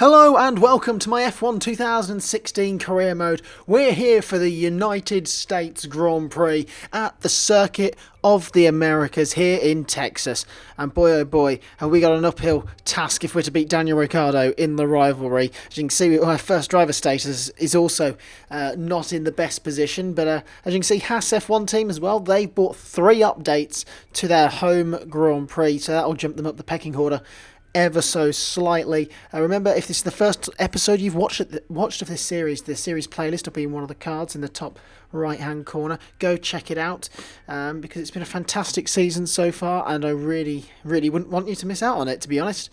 Hello and welcome to my F1 2016 career mode. We're here for the United States Grand Prix at the Circuit of the Americas here in Texas. And boy oh boy, have we got an uphill task if we're to beat Daniel Ricciardo in the rivalry. As you can see, our first driver status is also not in the best position. But as you can see, Haas F1 Team as well, they brought 3 updates to their home Grand Prix. So that'll jump them up the pecking order ever so slightly. Remember, if this is the first episode you've watched of this series, the series playlist will be in one of the cards in the top right hand corner. Go check it out because it's been a fantastic season so far, and I really wouldn't want you to miss out on it, to be honest.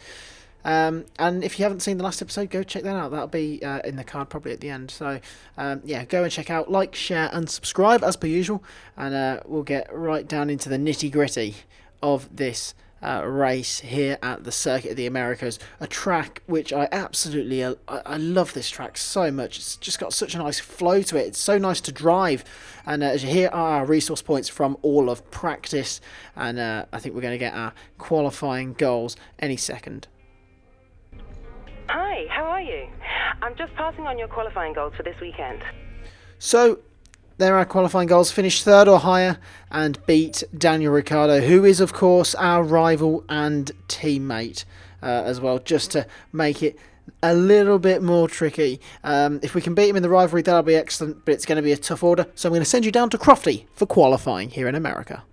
And if you haven't seen the last episode, go check that out. That'll be in the card probably at the end. So yeah, go and check out, like, share and subscribe as per usual, and we'll get right down into the nitty gritty of this race here at the Circuit of the Americas, a track which I absolutely I love. This track so much. It's just got such a nice flow to it. It's so nice to drive, and as you hear, our resource points from all of practice, and I think we're going to get our qualifying goals any second. Hi, how are you? I'm just passing on your qualifying goals for this weekend. So there are qualifying goals. Finish 3rd or higher and beat Daniel Ricciardo, who is of course our rival and teammate as well, just to make it a little bit more tricky. If we can beat him in the rivalry, that'll be excellent, but it's going to be a tough order, so I'm going to send you down to Crofty for qualifying here in America.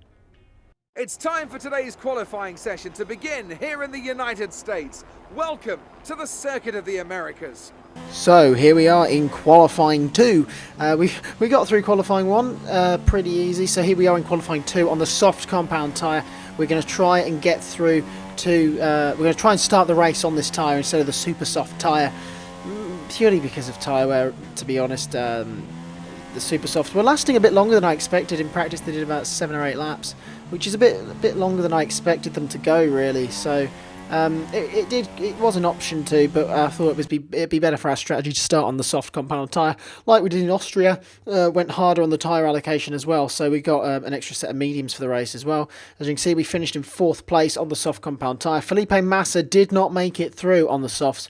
It's time for today's qualifying session to begin here in the United States. Welcome to the Circuit of the Americas. So here we are in qualifying 2. We got through qualifying 1 pretty easy. So here we are in qualifying 2 on the soft compound tyre. We're going to try and get through to. We're going to try and start the race on this tyre instead of the super soft tyre, purely because of tyre wear. To be honest, the super soft were lasting a bit longer than I expected. In practice, they did about 7 or 8 laps, which is a bit longer than I expected them to go, really. So it was an option to, but I thought it'd be better for our strategy to start on the soft compound tyre, like we did in Austria. Went harder on the tyre allocation as well, so we got an extra set of mediums for the race as well. As you can see, we finished in 4th place on the soft compound tyre. FELIPE Massa did not make it through on the softs.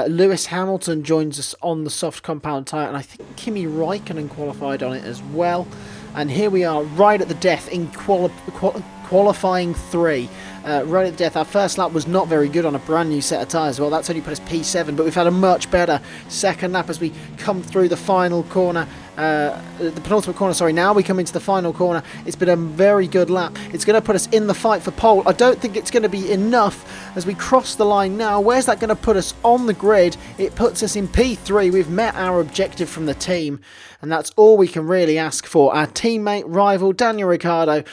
Lewis Hamilton joins us on the soft compound tyre, and I think Kimi Räikkönen qualified on it as well. And here we are, right at the death in qualifying 3. Right at the death. Our first lap was not very good on a brand new set of tyres. Well, that's only put us P7, but we've had a much better second lap as we come through the final corner. The penultimate corner, sorry. Now we come into the final corner. It's been a very good lap. It's going to put us in the fight for pole. I don't think it's going to be enough as we cross the line now. Where's that going to put us on the grid? It puts us in P3. We've met our objective from the team, and that's all we can really ask for. Our teammate, rival, Daniel Ricciardo,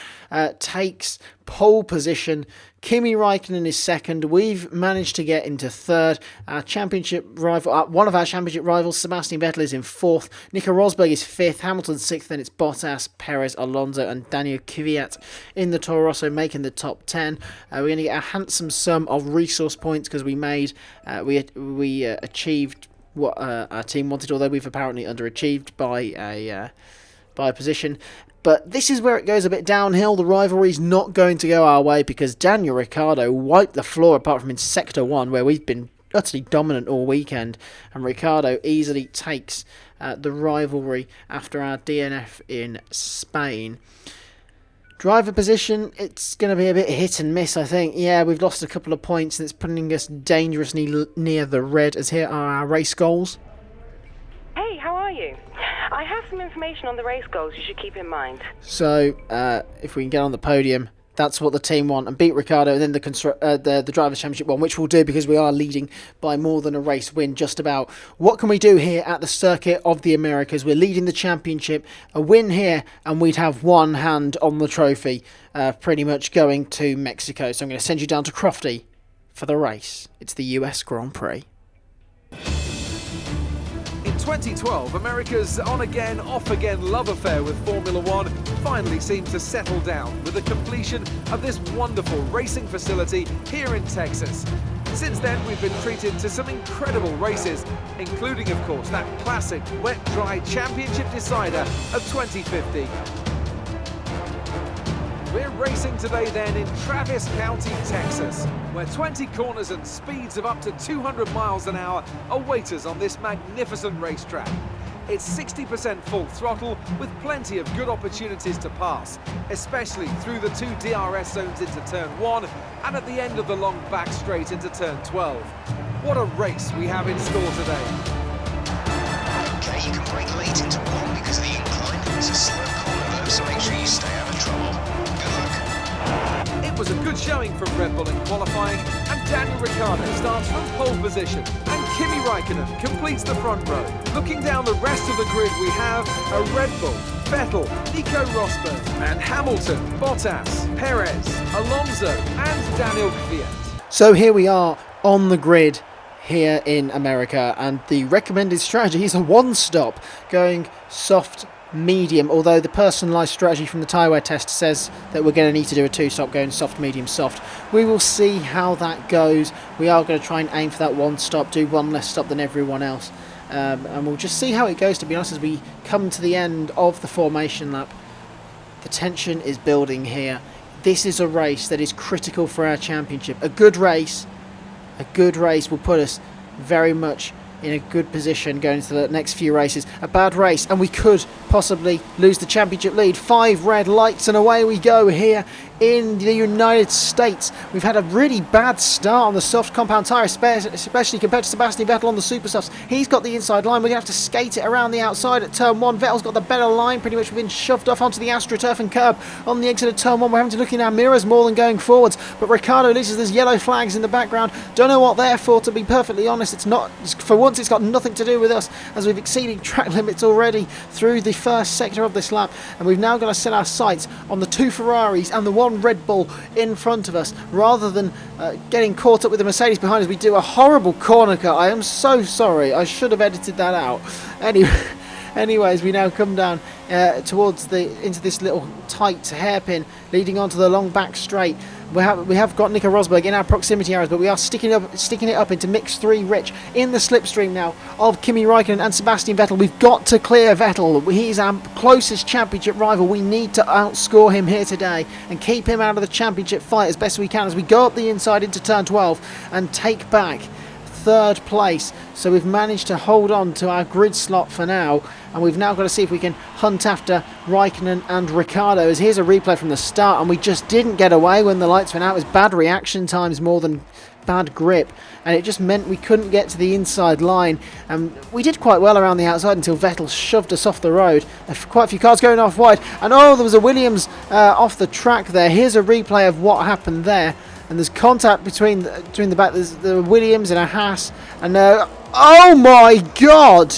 takes pole position. Kimi Räikkönen is 2nd. We've managed to get into 3rd. Our championship rival, one of our championship rivals, Sebastian Vettel, is in 4th. Nico Rosberg is 5th. Hamilton 6th. Then it's Bottas, Perez, Alonso, and Daniel Kvyat in the Toro Rosso, making the top 10. We're going to get a handsome sum of resource points because we achieved what our team wanted, although we've apparently underachieved by a position. But this is where it goes a bit downhill. The rivalry's not going to go our way because Daniel Ricciardo wiped the floor, apart from in Sector 1, where we've been utterly dominant all weekend. And Ricciardo easily takes the rivalry after our DNF in Spain. Driver position, it's going to be a bit hit and miss, I think. Yeah, we've lost a couple of points, and it's putting us dangerously near the red, as here are our race goals. Hey, how are you? I have some information on the race goals you should keep in mind. So, if we can get on the podium, that's what the team want, and beat Ricciardo, and then the Drivers' Championship one, which we'll do because we are leading by more than a race win, just about. What can we do here at the Circuit of the Americas? We're leading the championship. A win here, and we'd have one hand on the trophy, pretty much going to Mexico. So I'm going to send you down to Crofty for the race. It's the US Grand Prix. In 2012, America's on-again, off-again love affair with Formula One finally seemed to settle down with the completion of this wonderful racing facility here in Texas. Since then, we've been treated to some incredible races, including, of course, that classic wet-dry championship decider of 2015. We're Racing today then in Travis County, Texas, where 20 corners and speeds of up to 200 miles an hour await us on this magnificent racetrack. It's 60% full throttle with plenty of good opportunities to pass, especially through the 2 DRS zones into turn 1 and at the end of the long back straight into turn 12. What a race we have in store today. Okay, you can brake late into 1 because of the incline. It's a slow corner though, so make sure you stay out of trouble. Good luck. It was a good showing from Red Bull in qualifying, and Daniel Ricciardo starts from pole position, and Kimi Raikkonen completes the front row. Looking down the rest of the grid, we have a Red Bull, Vettel, Nico Rosberg, and Hamilton, Bottas, Perez, Alonso, and Daniel Kvyat. So here we are on the grid here in America, and the recommended strategy is a one-stop, going soft, medium, although the personalised strategy from the tyre wear test says that we're going to need to do a two-stop, going soft, medium, soft. We will see how that goes. We are going to try and aim for that one stop, do one less stop than everyone else, and we'll just see how it goes, to be honest, as we come to the end of the formation lap. The tension is building here. This is a race that is critical for our championship. A good race will put us very much in a good position going into the next few races. A bad race and we could possibly lose the championship lead. 5 red lights and away we go here in the United States. We've had a really bad start on the soft compound tyre, especially compared to Sebastian Vettel on the super softs. He's got the inside line. We're going to have to skate it around the outside at turn 1. Vettel's got the better line, pretty much been shoved off onto the AstroTurf and curb on the exit of turn 1. We're having to look in our mirrors more than going forwards, but Ricciardo loses. There's yellow flags in the background. Don't know what they're for, to be perfectly honest. It's not, for once it's got nothing to do with us, as we've exceeded track limits already through the first sector of this lap, and we've now got to set our sights on the 2 Ferraris and the 1 Red Bull in front of us, rather than getting caught up with the Mercedes behind us. We do a horrible corner cut. I am so sorry, I should have edited that out. Anyways, we now come down into this little tight hairpin leading onto the long back straight. We have got Nico Rosberg in our proximity areas, but we are sticking it up into mix 3 rich in the slipstream now of Kimi Raikkonen and Sebastian Vettel. We've got to clear Vettel. He's our closest championship rival. We need to outscore him here today and keep him out of the championship fight as best we can as we go up the inside into turn 12 and take back 3rd place. So we've managed to hold on to our grid slot for now, and we've now got to see if we can hunt after Raikkonen and Ricciardo, as here's a replay from the start, and we just didn't get away when the lights went out. It was bad reaction times more than bad grip, and it just meant we couldn't get to the inside line, and we did quite well around the outside until Vettel shoved us off the road. Quite a few cars going off wide, and oh, there was a Williams off the track there. Here's a replay of what happened there. And there's contact between the back. There's the Williams and a Haas. And oh my God!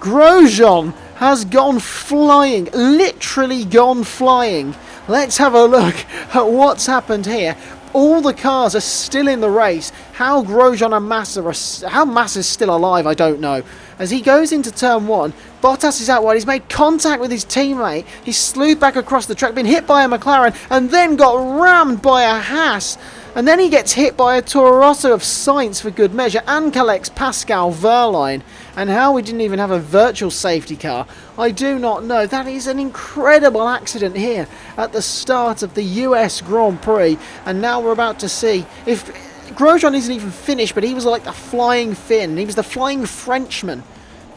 Grosjean has gone flying. Literally gone flying. Let's have a look at what's happened here. All the cars are still in the race. How Grosjean and Massa how Massa's still alive, I don't know. As he goes into turn 1, Bottas is out wide. He's made contact with his teammate. He's slewed back across the track, been hit by a McLaren, and then got rammed by a Haas. And then he gets hit by a Toro Rosso of Sainz for good measure, and collects Pascal Wehrlein. And how we didn't even have a virtual safety car, I do not know. That is an incredible accident here at the start of the US Grand Prix. And now we're about to see if Grosjean isn't even finished, but he was like the flying Finn. He was the flying Frenchman.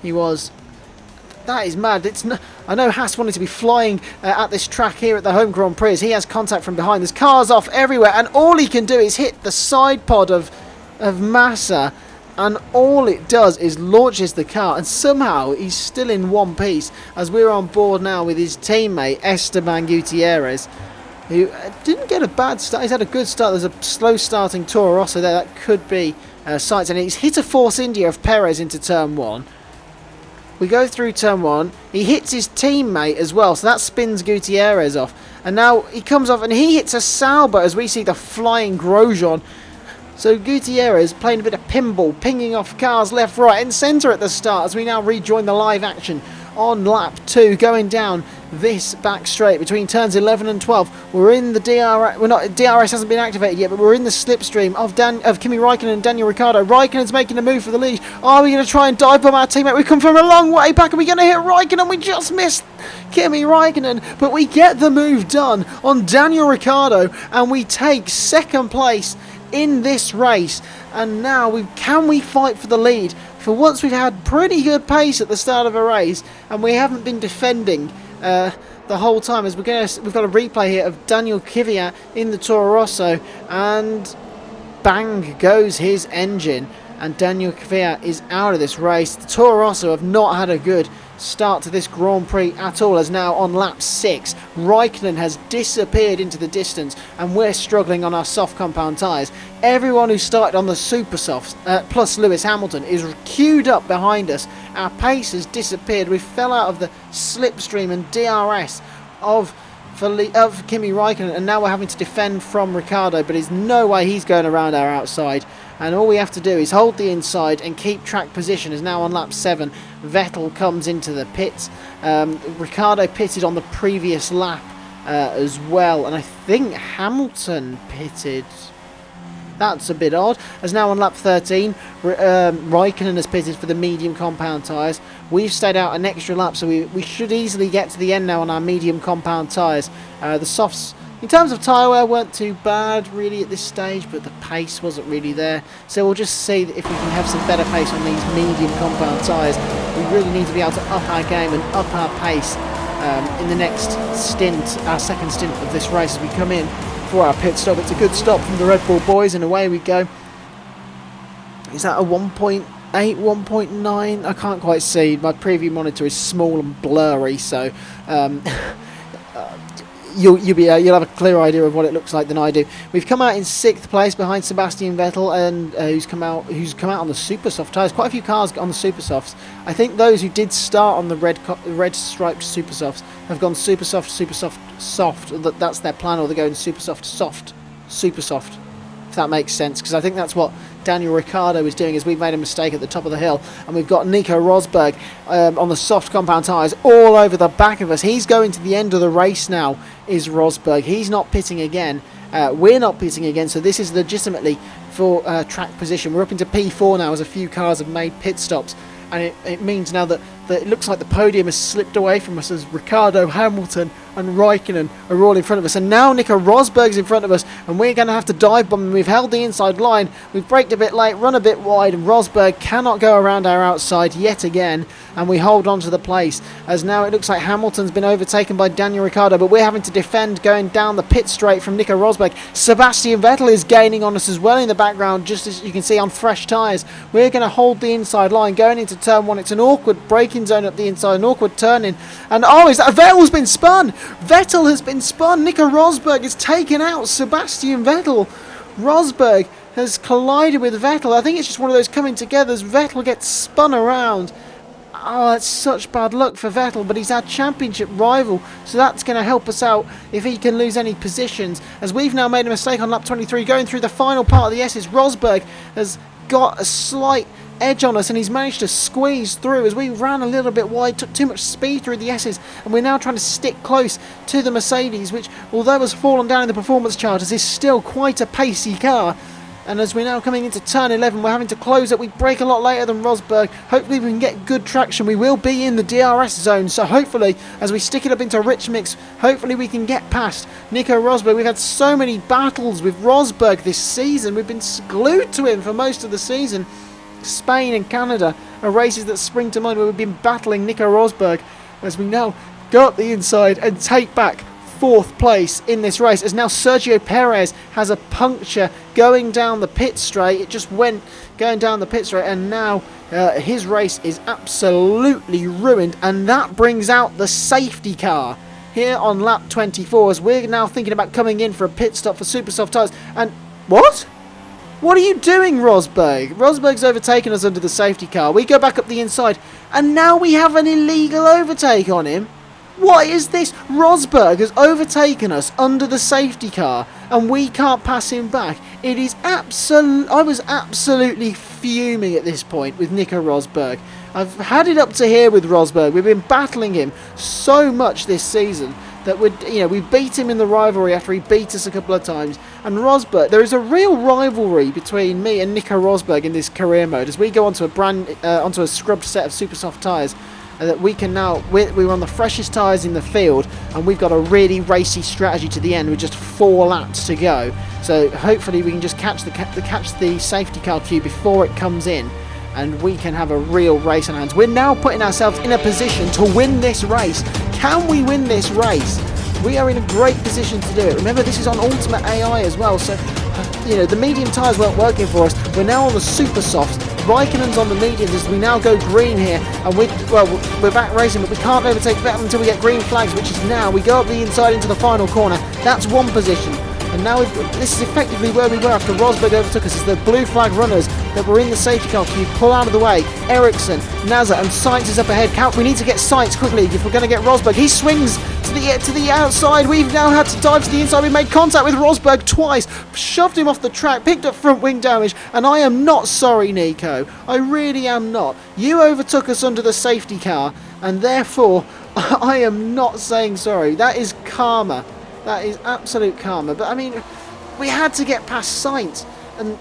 He was. That is mad. I know Haas wanted to be flying at this track here at the home Grand Prix, as he has contact from behind. There's cars off everywhere, and all he can do is hit the side pod of Massa, and all it does is launches the car, and somehow he's still in one piece, as we're on board now with his teammate Esteban Gutierrez, who didn't get a bad start. He's had a good start. There's a slow starting Toro Rosso there. That could be Sainz, and he's hit a Force India of Perez into turn 1. We go through turn 1. He hits his teammate as well, so that spins Gutierrez off. And now he comes off and he hits a Sauber as we see the flying Grosjean. So Gutierrez playing a bit of pinball, pinging off cars left, right and centre at the start as we now rejoin the live action on lap 2, going down this back straight between turns 11 and 12. We're in the DRS. We're not. DRS hasn't been activated yet, but we're in the slipstream of Kimi Raikkonen and Daniel Ricciardo. Raikkonen's making a move for the lead. Are we going to try and dive bomb our teammate? We've come from a long way back. Are we going to hit Raikkonen? We just missed Kimi Raikkonen, but we get the move done on Daniel Ricciardo, and we take second place in this race. And now can we fight for the lead? For once, we've had pretty good pace at the start of a race, and we haven't been defending the whole time. As we've got a replay here of Daniel Kvyat in the Toro Rosso, and bang goes his engine, and Daniel Kvyat is out of this race. The Toro Rosso have not had a good start to this Grand Prix at all, as now on lap 6 Raikkonen has disappeared into the distance, and we're struggling on our soft compound tyres. Everyone who started on the super softs, plus Lewis Hamilton, is queued up behind us. Our pace has disappeared. We fell out of the slipstream and DRS of Kimi Raikkonen, and now we're having to defend from Ricciardo, but there's no way he's going around our outside. And all we have to do is hold the inside and keep track position. As now on lap 7, Vettel comes into the pits. Ricciardo pitted on the previous lap as well, and I think Hamilton pitted. That's a bit odd. As now on lap 13, Raikkonen has pitted for the medium compound tyres. We've stayed out an extra lap, so we should easily get to the end now on our medium compound tyres. The softs, in terms of tyre wear, weren't too bad really at this stage, but the pace wasn't really there. So we'll just see if we can have some better pace on these medium compound tyres. We really need to be able to up our game and up our pace in the next stint, our second stint of this race, as we come in for our pit stop. It's a good stop from the Red Bull boys, and away we go. Is that a 1.8, 1.9? I can't quite see. My preview monitor is small and blurry, so you'll have a clearer idea of what it looks like than I do. We've come out in 6th place behind Sebastian Vettel, and who's come out on the super soft tyres. Quite a few cars on the super softs. I think those who did start on the red striped super softs have gone super soft, soft. That's their plan, or they're going super soft, super soft. If that makes sense, because I think that's what Daniel Ricciardo is doing, as we've made a mistake at the top of the hill, and we've got Nico Rosberg on the soft compound tyres all over the back of us. He's going to the end of the race now, is Rosberg. He's not pitting again. We're not pitting again, so this is legitimately for track position. We're up into P4 now, as a few cars have made pit stops, and it means now that it looks like the podium has slipped away from us, as Ricciardo, Hamilton and Raikkonen are all in front of us, and now Nico Rosberg's in front of us, and we're going to have to dive bomb. We've held the inside line, we've braked a bit late, run a bit wide, and Rosberg cannot go around our outside yet again, and we hold on to the place, as now it looks like Hamilton's been overtaken by Daniel Ricciardo, but we're having to defend going down the pit straight from Nico Rosberg. Sebastian Vettel is gaining on us as well in the background, just as you can see on fresh tyres. We're going to hold the inside line going into turn 1. It's an awkward braking zone up the inside, an awkward turning, and is that Vettel's been spun? Vettel has been spun. Nico Rosberg has taken out Sebastian Vettel. Rosberg has collided with Vettel. I think it's just one of those coming together as Vettel gets spun around. Oh, that's such bad luck for Vettel, but he's our championship rival, so that's going to help us out if he can lose any positions, as we've now made a mistake on lap 23 going through the final part of the S's. Rosberg has got a slight edge on us, and he's managed to squeeze through as we ran a little bit wide, took too much speed through the S's, and we're now trying to stick close to the Mercedes, which, although has fallen down in the performance charters, is still quite a pacey car. And as we're now coming into turn 11, we're having to close it. We brake a lot later than Rosberg. Hopefully we can get good traction. We will be in the DRS zone, so hopefully as we stick it up into rich mix, hopefully we can get past Nico Rosberg. We've had so many battles with Rosberg this season. We've been glued to him for most of the season. Spain and Canada are races that spring to mind where we've been battling Nico Rosberg, as we now go up the inside and take back 4th place in this race, as now Sergio Perez has a puncture going down the pit straight. It just went going down the pit straight, and now his race is absolutely ruined, and that brings out the safety car here on lap 24, as we're now thinking about coming in for a pit stop for super soft tyres. And what are you doing, Rosberg? Rosberg's overtaken us under the safety car. We go back up the inside, and now we have an illegal overtake on him. What is this? Rosberg has overtaken us under the safety car, and we can't pass him back. It is I was absolutely fuming at this point with Nico Rosberg. I've had it up to here with Rosberg. We've been battling him so much this season that we beat him in the rivalry after he beat us a couple of times. And Rosberg, there is a real rivalry between me and Nico Rosberg in this career mode as we go onto a scrubbed set of super soft tyres. That we can now, we're on the freshest tyres in the field, and we've got a really racy strategy to the end with just 4 laps to go. So hopefully we can just catch the safety car queue before it comes in, and we can have a real race on hands. We're now putting ourselves in a position to win this race. Can we win this race? We are in a great position to do it. Remember, this is on Ultimate AI as well, so the medium tyres weren't working for us. We're now on the super softs. Raikkonen's on the mediums as we now go green here, and we're back racing, but we can't overtake Vettel until we get green flags, which is now. We go up the inside into the final corner. That's one position. And now this is effectively where we were after Rosberg overtook us, as the blue flag runners that were in the safety car queue pull out of the way. Ericsson, NASA and Sainz is up ahead. We need to get Sainz quickly if we're going to get Rosberg. He swings to the outside. We've now had to dive to the inside. We made contact with Rosberg twice, shoved him off the track, picked up front wing damage, and I am not sorry, Nico. I really am not. You overtook us under the safety car, and therefore I am not saying sorry. That is karma. That is absolute karma. But I mean, we had to get past Sainz, and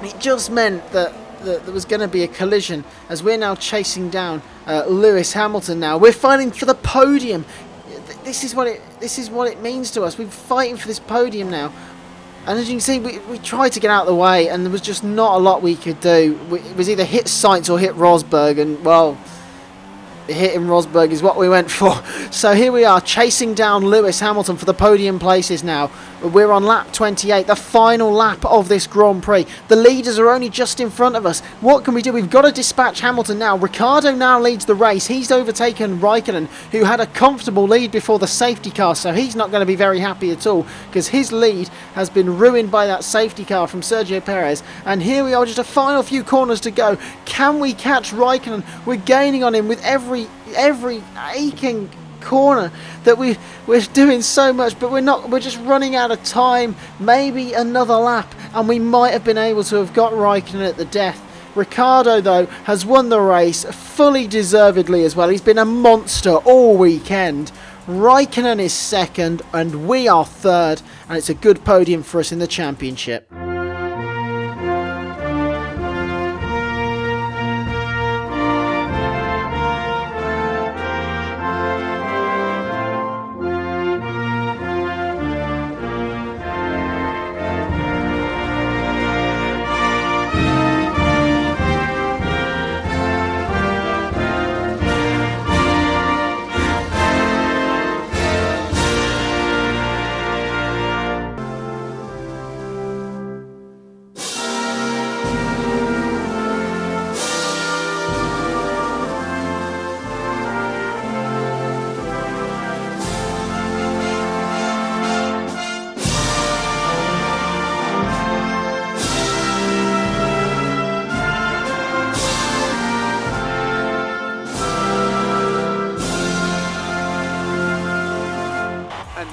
it just meant that there was going to be a collision as we're now chasing down Lewis Hamilton. Now we're fighting for the podium. This is what it means to us. We're fighting for this podium now, and as you can see, we tried to get out of the way, and there was just not a lot we could do. It was either hit Sainz or hit Rosberg, and well, hitting Rosberg is what we went for. So here we are chasing down Lewis Hamilton for the podium places now. We're on lap 28, the final lap of this Grand Prix. The leaders are only just in front of us. What can we do? We've got to dispatch Hamilton now. Ricciardo now leads the race. He's overtaken Raikkonen, who had a comfortable lead before the safety car, so he's not going to be very happy at all because his lead has been ruined by that safety car from Sergio Perez. And here we are, just a final few corners to go. Can we catch Raikkonen? We're gaining on him with every aching corner that we're doing so much, but we're just running out of time. Maybe another lap and we might have been able to have got Raikkonen at the death. Ricciardo though has won the race fully deservedly as well. He's been a monster all weekend. Raikkonen is second and we are third, and it's a good podium for us in the championship.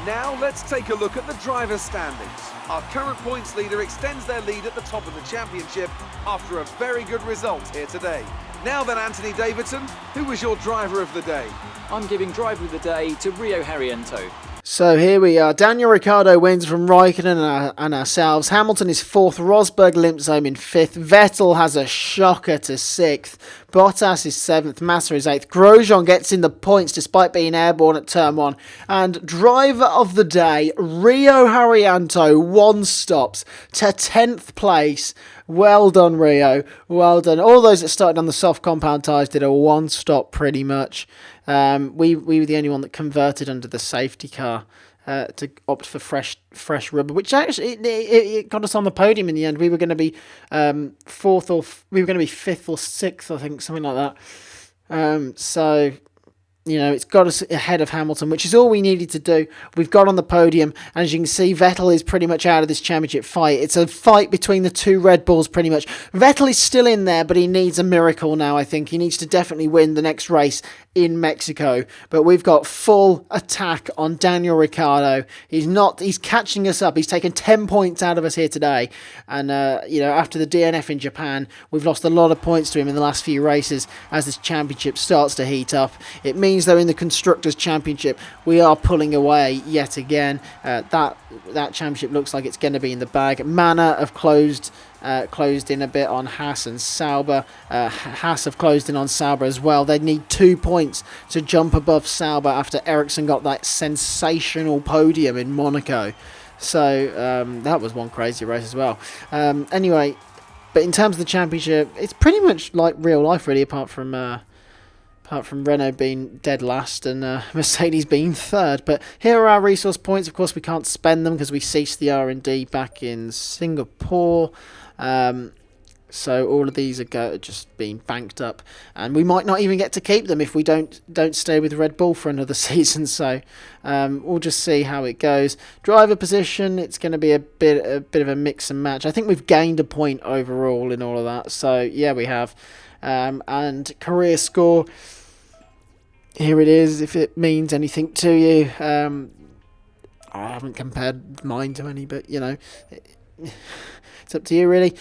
Now let's take a look at the driver's standings. Our current points leader extends their lead at the top of the championship after a very good result here today. Now then, Anthony Davidson, who was your driver of the day? I'm giving driver of the day to Rio Haryanto. So here we are. Daniel Ricciardo wins from Raikkonen and ourselves. Hamilton is 4th. Rosberg limps home in 5th. Vettel has a shocker to 6th. Bottas is 7th. Massa is 8th. Grosjean gets in the points despite being airborne at turn 1. And driver of the day, Rio Haryanto, 1 stops to 10th place. Well done, Rio. Well done. All those that started on the soft compound tyres did a 1 stop pretty much. We were the only one that converted under the safety car to opt for fresh rubber, which actually it got us on the podium in the end. We were going to be 4th or we were going to be 5th or 6th, I think, something like that. So You know, it's got us ahead of Hamilton, which is all we needed to do. We've got on the podium, and as you can see, Vettel is pretty much out of this championship fight. It's a fight between the two Red Bulls, pretty much. Vettel is still in there, but he needs a miracle now, I think. He needs to definitely win the next race in Mexico. But we've got full attack on Daniel Ricciardo. He's catching us up. He's taken 10 points out of us here today. And, you know, after the DNF in Japan, we've lost a lot of points to him in the last few races as this championship starts to heat up. It means though in the Constructors' Championship we are pulling away yet again. That championship looks like it's going to be in the bag. MANA have closed in a bit on Haas and Sauber. Haas have closed in on Sauber as well. They need 2 points to jump above Sauber after Ericsson got that sensational podium in Monaco. So that was one crazy race as well. Anyway, but in terms of the championship, it's pretty much like real life really, apart from Renault being dead last and Mercedes being third. But here are our resource points. Of course, we can't spend them because we ceased the R&D back in Singapore. So all of these are just being banked up, and we might not even get to keep them if we don't stay with Red Bull for another season. So we'll just see how it goes. Driver position, it's going to be a bit of a mix and match. I think we've gained a point overall in all of that. So yeah, we have. And career score, here it is, if it means anything to you. I haven't compared mine to any, but you know, it's up to you really.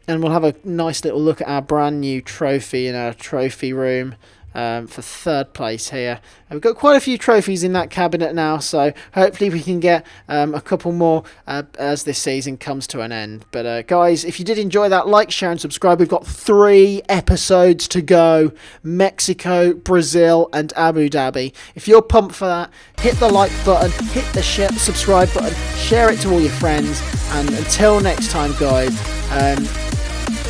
And we'll have a nice little look at our brand new trophy in our trophy room for third place here. And we've got quite a few trophies in that cabinet now, so hopefully we can get a couple more as this season comes to an end. But guys, if you did enjoy that, like, share and subscribe. We've got 3 episodes to go: Mexico, Brazil and Abu Dhabi. If you're pumped for that, hit the like button, hit the subscribe button, share it to all your friends, and until next time guys,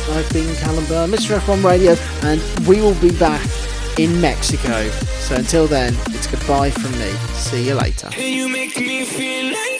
I've been Callum Byrne, Mr. F1 Radio, and we will be back in Mexico. So until then, it's goodbye from me. See you later. You make me feel like